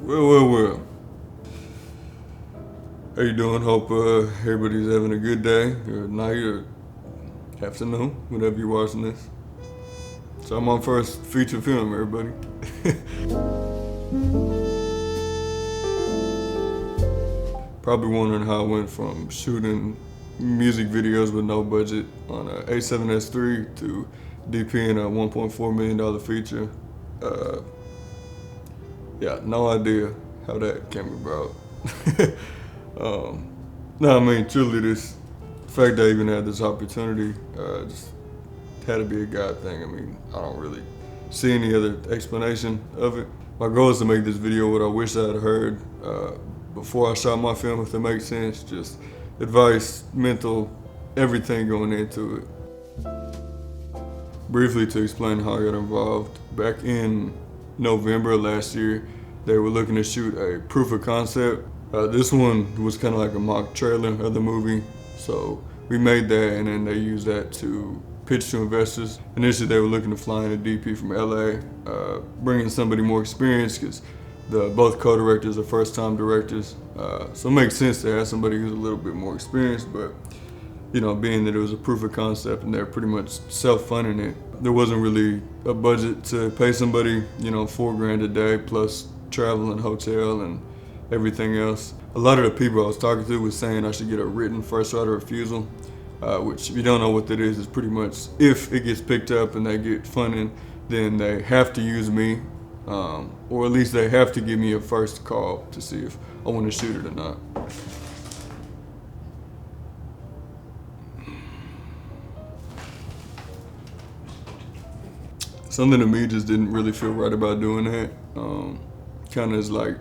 Well. How you doing? Hope everybody's having a good day, or night, or afternoon, whenever you're watching this. So I'm on first feature film, everybody. Probably wondering how I went from shooting music videos with no budget on a A7S III to DPing a $1.4 million feature. Yeah, no idea how that came about. No, I mean, truly, this fact that I even had this opportunity just had to be a God thing. I mean, I don't really see any other explanation of it. My goal is to make this video what I wish I had heard before I shot my film, if it makes sense. Just advice, mental, everything going into it. Briefly to explain how I got involved, back in November last year, they were looking to shoot a proof of concept. This one was kind of like a mock trailer of the movie, so we made that and then they used that to pitch to investors. Initially they were looking to fly in a DP from LA, bring in somebody more experienced because both co-directors are first-time directors, so it makes sense to have somebody who's a little bit more experienced, but you know, being that it was a proof of concept and they're pretty much self-funding it, there wasn't really a budget to pay somebody, you know, $4,000 a day plus travel and hotel and everything else. A lot of the people I was talking to was saying I should get a written first right of refusal, which if you don't know what that is pretty much if it gets picked up and they get funding, then they have to use me, or at least they have to give me a first call to see if I want to shoot it or not. Something to me just didn't really feel right about doing that. Kind of is like,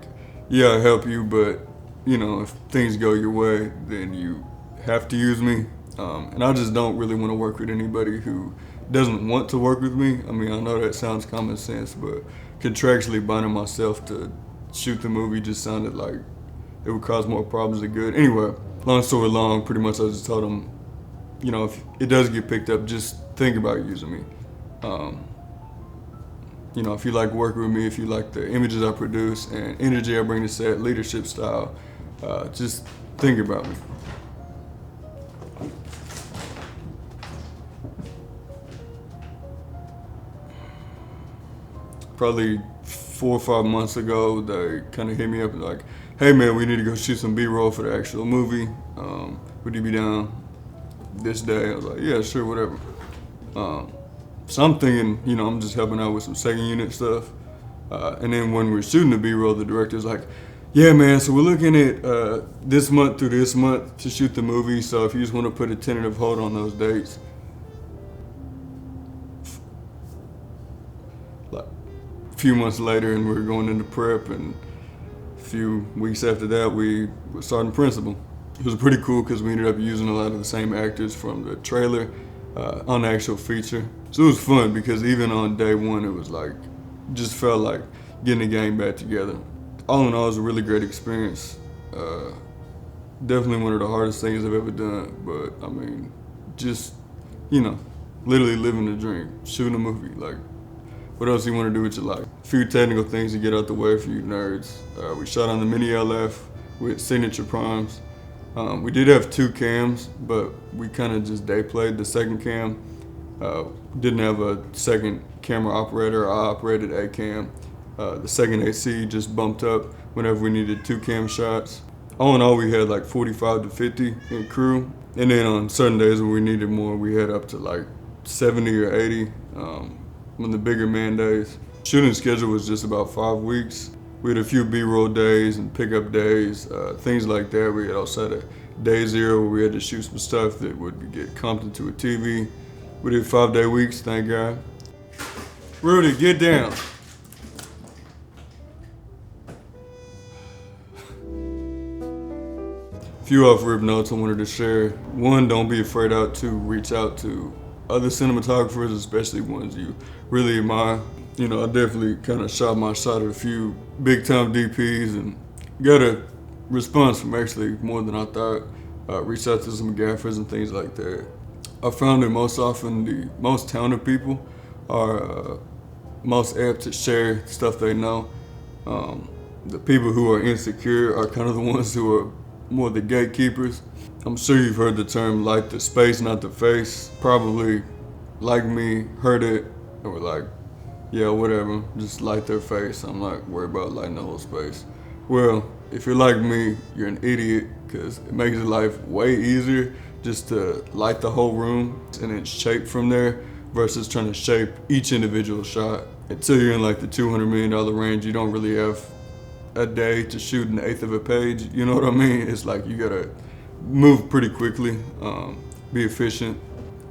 yeah, I help you, but you know, if things go your way, then you have to use me. And I just don't really want to work with anybody who doesn't want to work with me. I mean, I know that sounds common sense, but contractually binding myself to shoot the movie just sounded like it would cause more problems than good. Anyway, long story long, pretty much I just told them, you know, if it does get picked up, just think about using me. You know, if you like working with me, if you like the images I produce and energy I bring to set, leadership style, just think about me. Probably 4 or 5 months ago, they kind of hit me up and like, hey man, we need to go shoot some B-roll for the actual movie. Would you be down this day? I was like, yeah, sure, whatever. So I'm thinking, you know, I'm just helping out with some second unit stuff. And then when we're shooting the B-roll, the director's like, yeah, man, so we're looking at this month through this month to shoot the movie. So if you just want to put a tentative hold on those dates. Like a few months later and we're going into prep, and a few weeks after that, we were starting principal. It was pretty cool because we ended up using a lot of the same actors from the trailer on the actual feature. So it was fun because even on day one, it was like, just felt like getting the gang back together. All in all, it was a really great experience. Definitely one of the hardest things I've ever done, but I mean, just, you know, literally living the dream, shooting a movie. Like, what else do you want to do with your life? A few technical things to get out the way for you nerds. We shot on the Mini LF with signature primes. We did have 2 cams, but we kind of just day played the second cam. Didn't have a second camera operator. I operated a cam. The second AC just bumped up whenever we needed 2 cam shots. All in all, we had like 45 to 50 in crew. And then on certain days when we needed more, we had up to like 70 or 80 on the bigger man days. Shooting schedule was just about 5 weeks. We had a few B-roll days and pickup days, things like that. We had outside of day 0 where we had to shoot some stuff that would get comped into a TV. We did 5-day weeks, thank God. Rudy, get down. A few off-rip notes I wanted to share. One, don't be afraid to reach out to other cinematographers, especially ones you really admire. You know, I definitely kind of shot my shot at a few big-time DPs and got a response from actually more than I thought. Reached out to some gaffers and things like that. I found that most often the most talented people are most apt to share stuff they know. The people who are insecure are kind of the ones who are more the gatekeepers. I'm sure you've heard the term light the space, not the face. Probably, like me, heard it and were like, yeah, whatever, just light their face. I'm not worried about lighting the whole space. Well, if you're like me, you're an idiot because it makes your life way easier just to light the whole room and then shape from there versus trying to shape each individual shot. Until you're in like the $200 million range, you don't really have a day to shoot an eighth of a page. You know what I mean? It's like you gotta move pretty quickly, be efficient.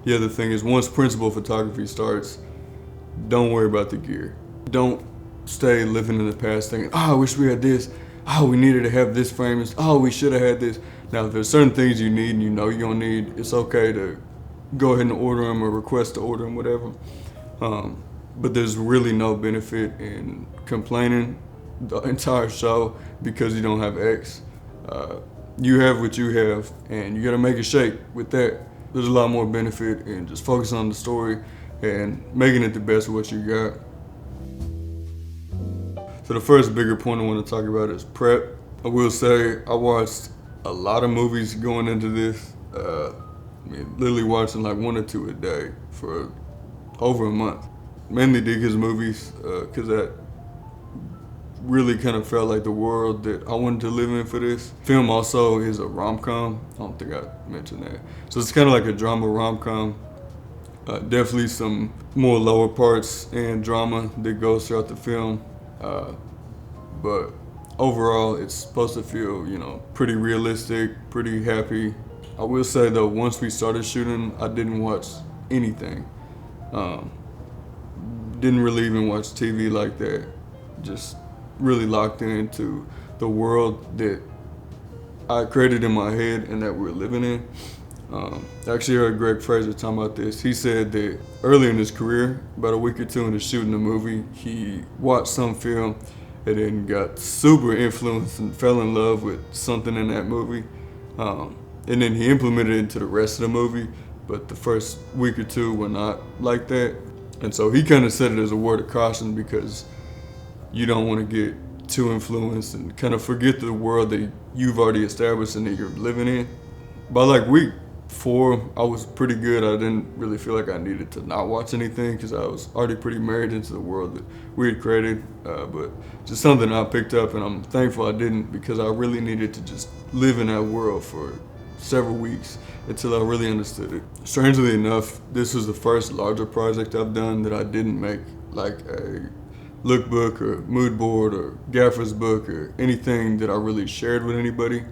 The other thing is once principal photography starts, don't worry about the gear. Don't stay living in the past thinking, oh, I wish we had this. Oh, we needed to have this frame. Oh, we should have had this. Now, if there's certain things you need and you know you're gonna need, it's okay to go ahead and order them or request to order them, whatever. But there's really no benefit in complaining the entire show because you don't have X. You have what you have, and you gotta make it shake with that. There's a lot more benefit in just focusing on the story and making it the best of what you got. So the first bigger point I want to talk about is prep. I will say I watched a lot of movies going into this. Literally watching like 1 or 2 a day for over a month. Mainly dig his movies because that really kind of felt like the world that I wanted to live in for this. Film also is a rom-com. I don't think I mentioned that. So it's kind of like a drama rom-com. Definitely some more lower parts and drama that goes throughout the film. But overall, it's supposed to feel, pretty realistic, pretty happy. I will say though, once we started shooting, I didn't watch anything. Didn't really even watch TV like that. Just really locked into the world that I created in my head and that we're living in. I actually heard Greg Fraser talking about this. He said that early in his career, about a week or 2 into shooting the movie, he watched some film and then got super influenced and fell in love with something in that movie. And then he implemented it into the rest of the movie, but the first week or 2 were not like that. And so he kind of said it as a word of caution because you don't want to get too influenced and kind of forget the world that you've already established and that you're living in. By like week 4, I was pretty good. I didn't really feel like I needed to not watch anything because I was already pretty married into the world that we had created. But just something I picked up, and I'm thankful I didn't because I really needed to just live in that world for several weeks until I really understood it. Strangely enough, this was the first larger project I've done that I didn't make like a lookbook or mood board or gaffer's book or anything that I really shared with anybody.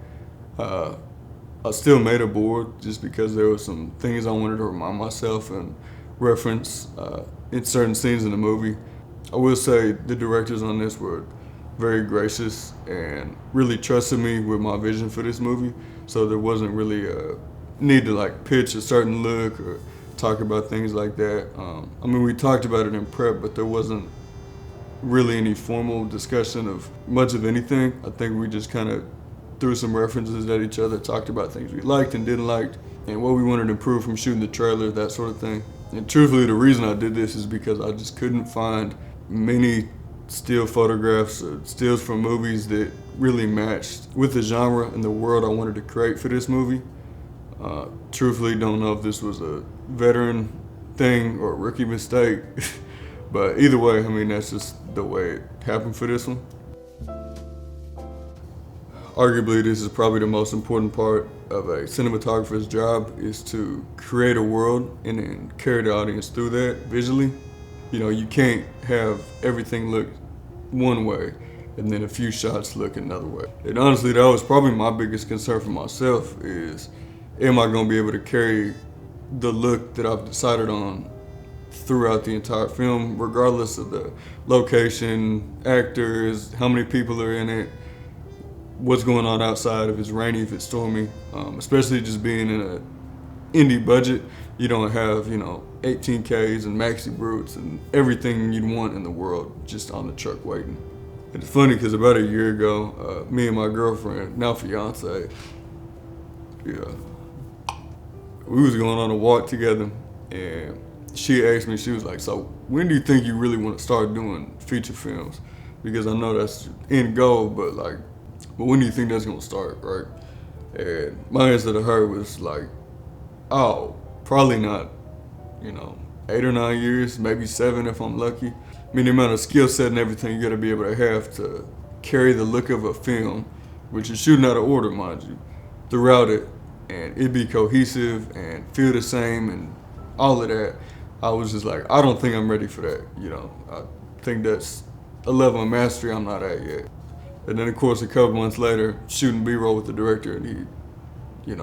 I still made a board just because there were some things I wanted to remind myself and reference in certain scenes in the movie. I will say the directors on this were very gracious and really trusted me with my vision for this movie. So there wasn't really a need to like pitch a certain look or talk about things like that. We talked about it in prep, but there wasn't really any formal discussion of much of anything. I think we just kind of threw some references at each other, talked about things we liked and didn't like, and what we wanted to improve from shooting the trailer, that sort of thing. And truthfully, the reason I did this is because I just couldn't find many still photographs or stills from movies that really matched with the genre and the world I wanted to create for this movie. Truthfully, don't know if this was a veteran thing or a rookie mistake, but either way, that's just the way it happened for this one. Arguably, this is probably the most important part of a cinematographer's job, is to create a world and then carry the audience through that visually. You can't have everything look one way and then a few shots look another way. And honestly, that was probably my biggest concern for myself is, am I gonna be able to carry the look that I've decided on throughout the entire film, regardless of the location, actors, how many people are in it, what's going on outside, if it's rainy, if it's stormy, especially just being in an indie budget. You don't have 18Ks and maxi brutes and everything you'd want in the world just on the truck waiting. And it's funny because about a year ago, me and my girlfriend, now fiance, we was going on a walk together, and she asked me, she was like, so when do you think you really want to start doing feature films? because I know that's the end goal, but when do you think that's gonna start, right? And my answer to her was like, oh, probably not, 8 or 9 years, maybe 7 if I'm lucky. I mean, the amount of skill set and everything you gotta be able to have to carry the look of a film, which is shooting out of order, mind you, throughout it, and it be cohesive and feel the same and all of that. I was just like, I don't think I'm ready for that. I think that's a level of mastery I'm not at yet. And then, of course, a couple months later, shooting B-roll with the director, and he,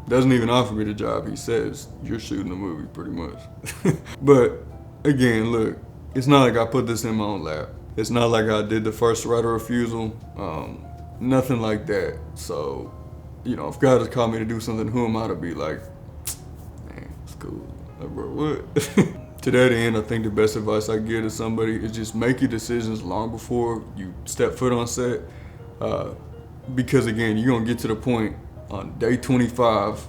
doesn't even offer me the job. He says, you're shooting the movie, pretty much. But, again, look, it's not like I put this in my own lap. It's not like I did the first right of refusal. Nothing like that. So, if God has called me to do something, who am I to be like, man, it's cool. Like, bro, what? To that end, I think the best advice I give to somebody is just make your decisions long before you step foot on set. Because again, you're gonna get to the point on day 25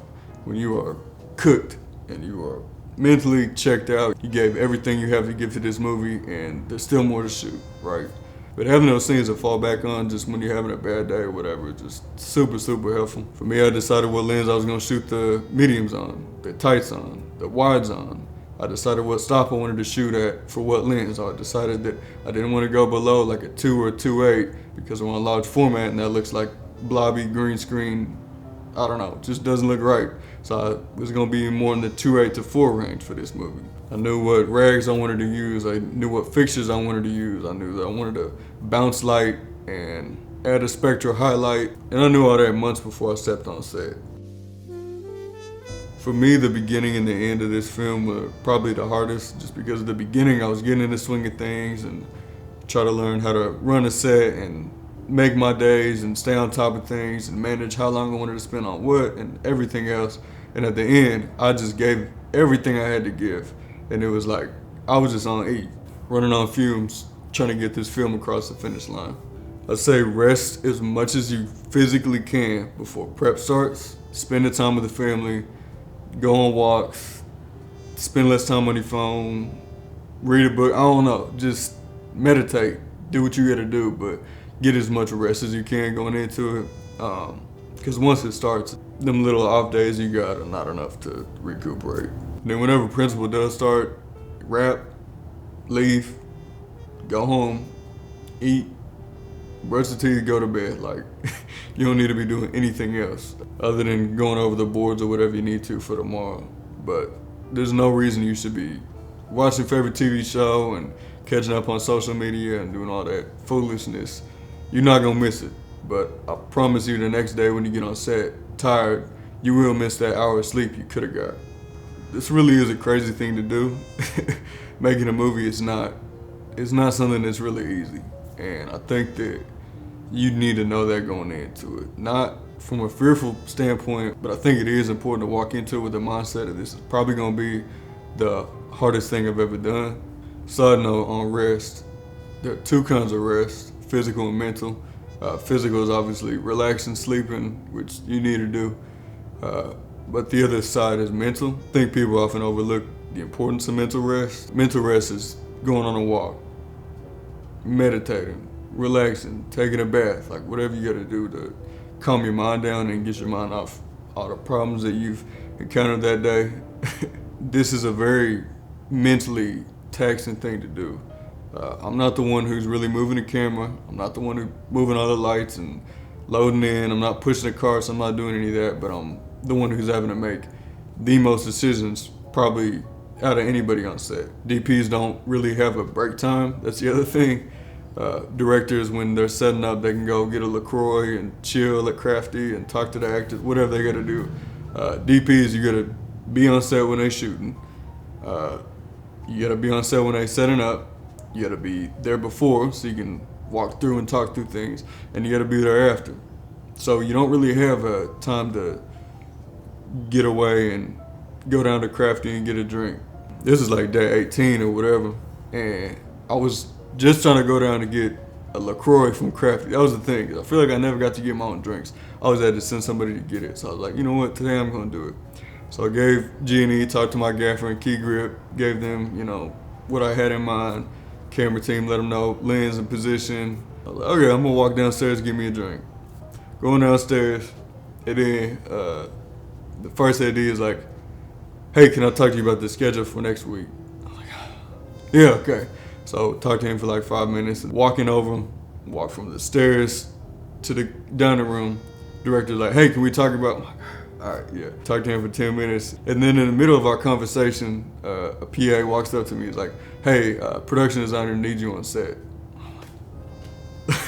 when you are cooked and you are mentally checked out. You gave everything you have to give to this movie, and there's still more to shoot, right? But having those scenes to fall back on just when you're having a bad day or whatever is just super, super helpful. For me, I decided what lens I was gonna shoot the mediums on, the tights on, the wides on. I decided what stop I wanted to shoot at for what lens. I decided that I didn't want to go below like a 2 or a 2.8 because we're on a large format and that looks like blobby green screen. I don't know, just doesn't look right. So I was gonna be more in the 2.8 to 4 range for this movie. I knew what rags I wanted to use. I knew what fixtures I wanted to use. I knew that I wanted to bounce light and add a spectral highlight. And I knew all that months before I stepped on set. For me, the beginning and the end of this film were probably the hardest, just because at the beginning I was getting in the swing of things and try to learn how to run a set and make my days and stay on top of things and manage how long I wanted to spend on what and everything else. And at the end, I just gave everything I had to give. And it was like, I was just on E, running on fumes, trying to get this film across the finish line. I say rest as much as you physically can before prep starts. Spend the time with the family, go on walks, spend less time on your phone, read a book, I don't know, just meditate, do what you gotta do, but get as much rest as you can going into it. Because once it starts, them little off days you got are not enough to recuperate. Then whenever principal does start, wrap, leave, go home, eat, brush the teeth, go to bed. Like, you don't need to be doing anything else other than going over the boards or whatever you need to for tomorrow. But there's no reason you should be watching your favorite TV show and catching up on social media and doing all that foolishness. You're not gonna miss it. But I promise you the next day when you get on set, tired, you will miss that hour of sleep you could have got. This really is a crazy thing to do. Making a movie is not something that's really easy. And I think that you need to know that going into it. Not from a fearful standpoint, but I think it is important to walk into it with the mindset that this is probably gonna be the hardest thing I've ever done. Side note on rest, there are 2 kinds of rest, physical and mental. Physical is obviously relaxing, sleeping, which you need to do. But the other side is mental. I think people often overlook the importance of mental rest. Mental rest is going on a walk, meditating, relaxing, taking a bath, like whatever you gotta do to calm your mind down and get your mind off all the problems that you've encountered that day. This is a very mentally taxing thing to do. I'm not the one who's really moving the camera. I'm not the one who's moving all the lights and loading in. I'm not pushing the car, so I'm not doing any of that, but I'm the one who's having to make the most decisions probably out of anybody on set. DPs don't really have a break time. That's the other thing. Directors, when they're setting up, they can go get a LaCroix and chill at Crafty and talk to the actors, whatever they gotta do. DPs, you gotta be on set when they're shooting. You gotta be on set when they're setting up. You gotta be there before so you can walk through and talk through things, and you gotta be there after. So you don't really have a time to get away and go down to Crafty and get a drink. This is like day 18 or whatever, and I was just trying to go down to get a LaCroix from Crafty. That was the thing. I feel like I never got to get my own drinks. I always had to send somebody to get it. So I was like, you know what, today I'm gonna do it. So I gave G&E, talked to my gaffer and Key Grip, gave them, what I had in mind, camera team, let them know, lens in position. I was like, okay, I'm gonna walk downstairs, get me a drink. Going downstairs, and then the first AD is like, hey, can I talk to you about the schedule for next week? I'm like, yeah, okay. So talk to him for like 5 minutes, and walking over him, walk from the stairs to the dining room. Director's like, hey, can we talk about? I'm like, all right, yeah. Talk to him for 10 minutes. And then in the middle of our conversation, a PA walks up to me. He's like, hey, production designer needs you on set.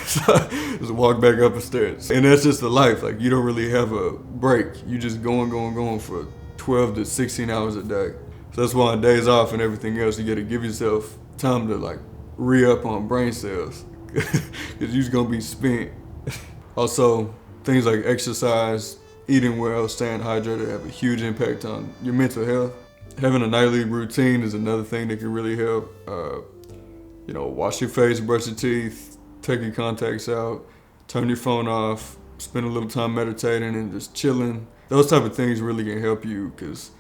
So just walk back up the stairs. And that's just the life. Like, you don't really have a break. You just going for 12 to 16 hours a day. So that's why on days off and everything else, you got to give yourself time to like re-up on brain cells. Because you're just going to be spent. Also, things like exercise, eating well, staying hydrated have a huge impact on your mental health. Having a nightly routine is another thing that can really help. Wash your face, brush your teeth, take your contacts out, turn your phone off, spend a little time meditating and just chilling. Those type of things really can help you because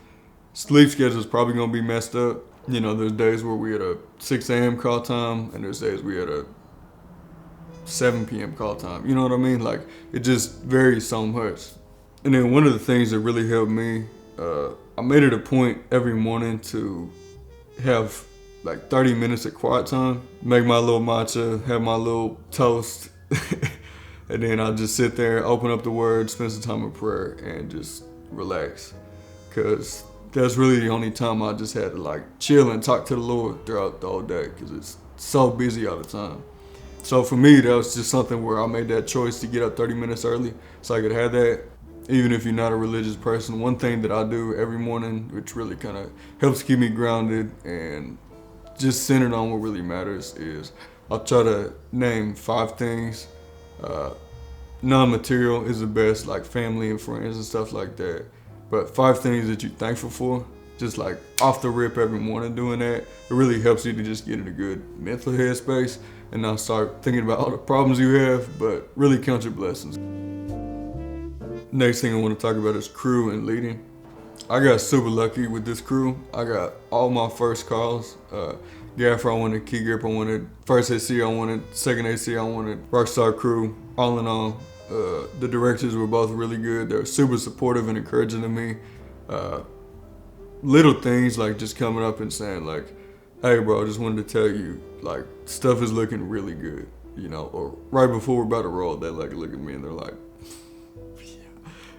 sleep schedule is probably gonna be messed up. There's days where we at a 6 a.m. call time and there's days we at a 7 p.m. call time. You know what I mean? Like, it just varies so much. And then one of the things that really helped me, I made it a point every morning to have like 30 minutes of quiet time, make my little matcha, have my little toast, and then I'll just sit there, open up the Word, spend some time in prayer, and just relax. Because that's really the only time I just had to like chill and talk to the Lord throughout the whole day because it's so busy all the time. So for me, that was just something where I made that choice to get up 30 minutes early so I could have that. Even if you're not a religious person, one thing that I do every morning, which really kind of helps keep me grounded and just centered on what really matters, is I'll try to name 5 things. Non-material is the best, like family and friends and stuff like that. But 5 things that you're thankful for, just like off the rip every morning doing that, it really helps you to just get in a good mental headspace and not start thinking about all the problems you have, but really count your blessings. Next thing I want to talk about is crew and leading. I got super lucky with this crew. I got all my first calls. Gaffer I wanted, Key Grip I wanted, first AC I wanted, second AC I wanted, Rockstar crew. All in all, the directors were both really good. They were super supportive and encouraging to me. Little things like just coming up and saying like, hey bro, I just wanted to tell you, like, stuff is looking really good, or right before we're about to roll, they like look at me and they're like,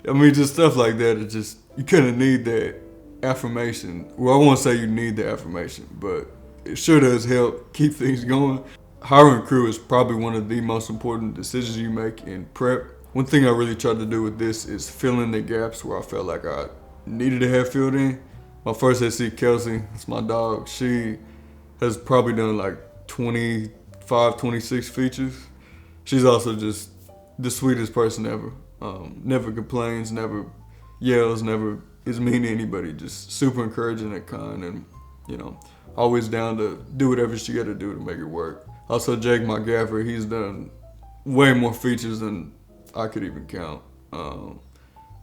I mean, just stuff like that. It just, you kind of need that affirmation. Well, I won't say you need the affirmation, but it sure does help keep things going. Hiring crew is probably one of the most important decisions you make in prep. One thing I really tried to do with this is fill in the gaps where I felt like I needed to have filled in. My first AC, Kelsey, that's my dog. She has probably done like 25, 26 features. She's also just the sweetest person ever. Never complains, never yells, never is mean to anybody. Just super encouraging and kind, and always down to do whatever she got to do to make it work. Also, Jake, my gaffer, he's done way more features than I could even count.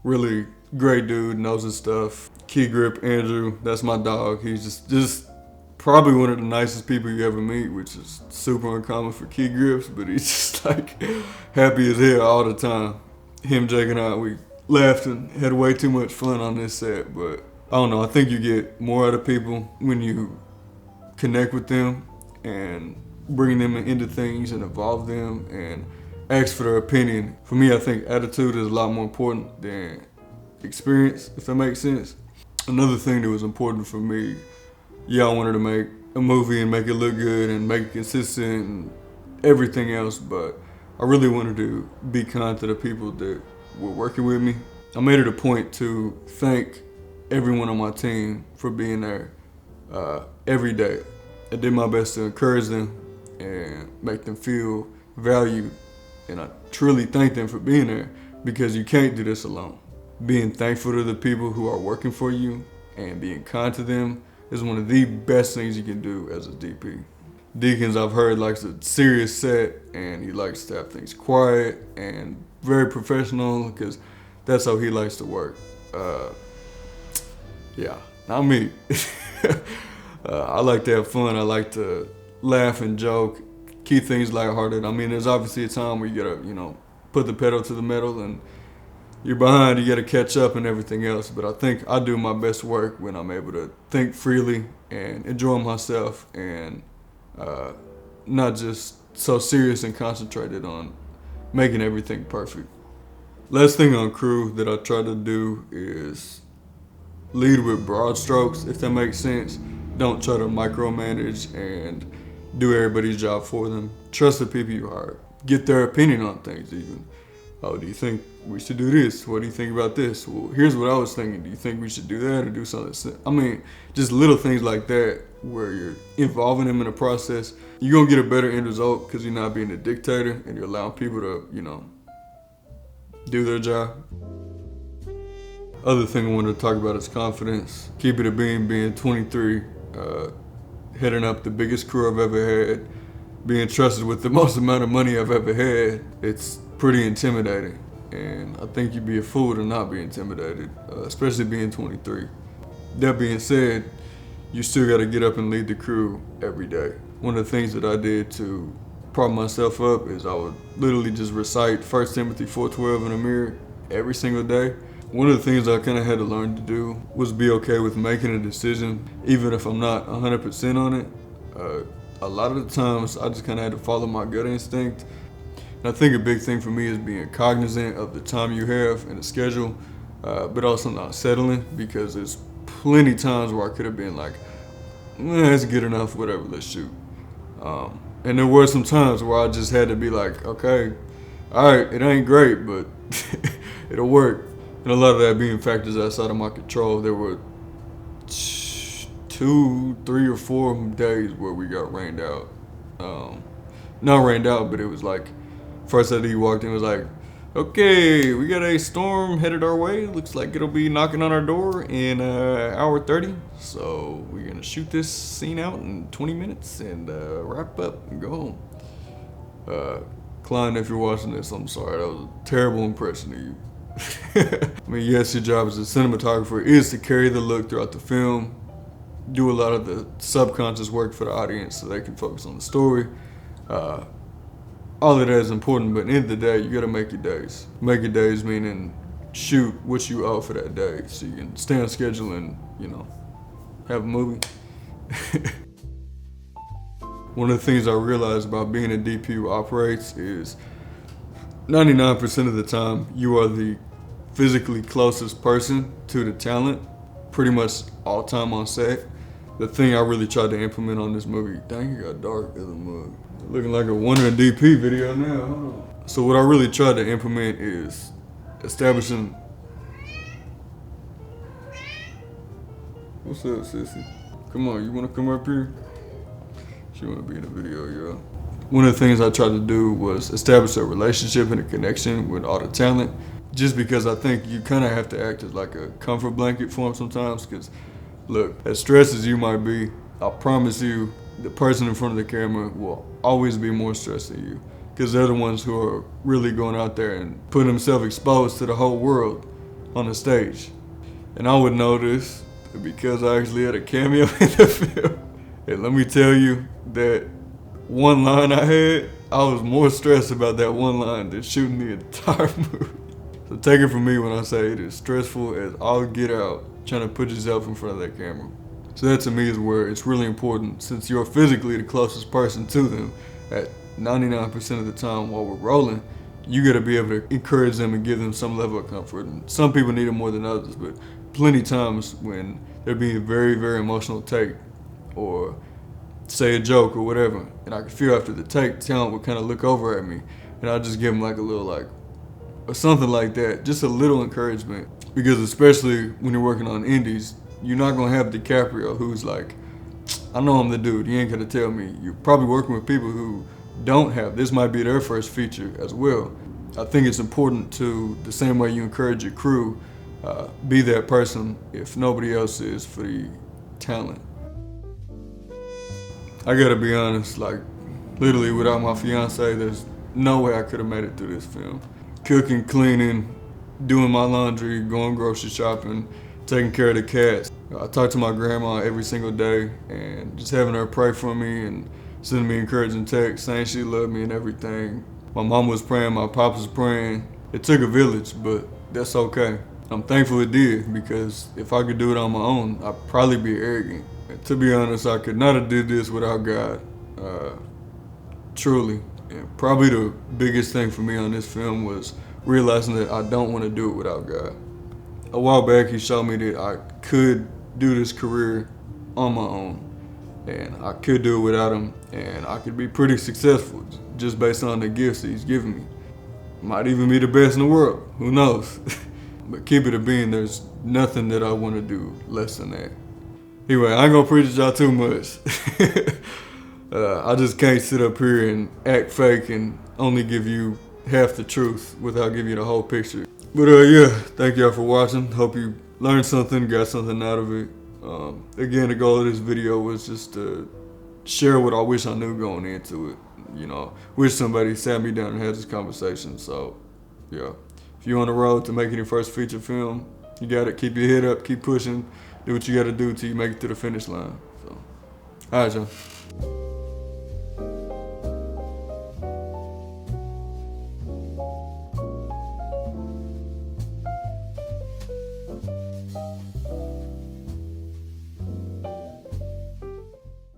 Really great dude, knows his stuff. Key Grip, Andrew, that's my dog. He's just probably one of the nicest people you ever meet, which is super uncommon for Key Grips, but he's just like happy as hell all the time. Him, Jake, and I, we laughed and had way too much fun on this set, but I don't know, I think you get more out of people when you connect with them and bring them into things and involve them and ask for their opinion. For me, I think attitude is a lot more important than experience, if that makes sense. Another thing that was important for me, I wanted to make a movie and make it look good and make it consistent and everything else, but I really wanted to be kind to the people that were working with me. I made it a point to thank everyone on my team for being there every day. I did my best to encourage them and make them feel valued, and I truly thank them for being there because you can't do this alone. Being thankful to the people who are working for you and being kind to them is one of the best things you can do as a DP. Deacons, I've heard, likes a serious set, and he likes to have things quiet and very professional because that's how he likes to work. Not me. I like to have fun. I like to laugh and joke, keep things lighthearted. I mean, there's obviously a time where you gotta, put the pedal to the metal and you're behind, you gotta catch up and everything else. But I think I do my best work when I'm able to think freely and enjoy myself and not just so serious and concentrated on making everything perfect. Last thing on crew that I try to do is lead with broad strokes, if that makes sense. Don't try to micromanage and do everybody's job for them. Trust the people you hire. Get their opinion on things even. Oh, do you think we should do this? What do you think about this? Well, here's what I was thinking. Do you think we should do that or do something? I mean, just little things like that where you're involving them in the process. You're going to get a better end result because you're not being a dictator and you're allowing people to, do their job. Other thing I wanted to talk about is confidence. Keep it a being 23, heading up the biggest crew I've ever had, being trusted with the most amount of money I've ever had. It's pretty intimidating, and I think you'd be a fool to not be intimidated, especially being 23. That being said, you still got to get up and lead the crew every day. One of the things that I did to prop myself up is I would literally just recite 1 Timothy 4:12 in the mirror every single day. One of the things I kind of had to learn to do was be okay with making a decision, even if I'm not 100% on it. A lot of the times I just kind of had to follow my gut instinct. And I think a big thing for me is being cognizant of the time you have and the schedule, but also not settling, because there's plenty times where I could have been like, it's good enough, whatever, let's shoot. And there were some times where I just had to be like, okay, all right, it ain't great, but it'll work. And a lot of that being factors outside of my control. There were 2, 3, or 4 days where we got rained out. Not rained out, but it was like, first ID walked in and was like, okay, we got a storm headed our way. Looks like it'll be knocking on our door in hour 30. So we're gonna shoot this scene out in 20 minutes and wrap up and go home. Klein, if you're watching this, I'm sorry. That was a terrible impression of you. I mean, yes, your job as a cinematographer is to carry the look throughout the film, do a lot of the subconscious work for the audience so they can focus on the story. All of that is important, but at the end of the day, you gotta make your days. Make your days meaning shoot what you owe for that day so you can stay on schedule and, have a movie. One of the things I realized about being a DP who operates is 99% of the time, you are the physically closest person to the talent, pretty much all time on set. The thing I really tried to implement on this movie, dang, it got dark as a mug. Looking like a Wonder DP video now. Hold on. So what I really tried to implement is establishing. What's up, sissy? Come on, you wanna come up here? She wanna be in the video, y'all. One of the things I tried to do was establish a relationship and a connection with all the talent, just because I think you kind of have to act as like a comfort blanket for them sometimes, because look, as stressed as you might be, I promise you, the person in front of the camera will always be more stressed than you, because they're the ones who are really going out there and putting themselves exposed to the whole world on the stage. And I would know this because I actually had a cameo in the film. And let me tell you that one line I had, I was more stressed about that one line than shooting the entire movie. So take it from me when I say it is stressful as all get out trying to put yourself in front of that camera. So that to me is where it's really important, since you're physically the closest person to them at 99% of the time while we're rolling, you gotta be able to encourage them and give them some level of comfort. And some people need it more than others, but plenty times when they're being very, very emotional take or say a joke or whatever, and I could feel after the take, talent would kind of look over at me and I'd just give them like a little or something like that, just a little encouragement. Because especially when you're working on indies, you're not gonna have DiCaprio who's like, I know I'm the dude, you ain't gonna tell me. You're probably working with people who don't have, this might be their first feature as well. I think it's important to, the same way you encourage your crew, be that person if nobody else is for the talent. I gotta be honest, like literally without my fiance, there's no way I could have made it through this film. Cooking, cleaning, doing my laundry, going grocery shopping, taking care of the cats. I talk to my grandma every single day and just having her pray for me and sending me encouraging texts, saying she loved me and everything. My mom was praying, my pops was praying. It took a village, but that's okay. I'm thankful it did, because if I could do it on my own, I'd probably be arrogant. And to be honest, I could not have did this without God, truly. And probably the biggest thing for me on this film was realizing that I don't want to do it without God. A while back, he showed me that I could do this career on my own, and I could do it without him, and I could be pretty successful just based on the gifts that he's given me. Might even be the best in the world, who knows? But keep it a being, there's nothing that I want to do less than that. Anyway, I ain't gonna preach at y'all too much. I just can't sit up here and act fake and only give you half the truth without giving you the whole picture. But yeah, thank y'all for watching. Hope you learned something, got something out of it. Again, the goal of this video was just to share what I wish I knew going into it. You know, wish somebody sat me down and had this conversation. So, yeah. If you're on the road to making your first feature film, you got to keep your head up, keep pushing, do what you got to do till you make it to the finish line. So, all right, y'all.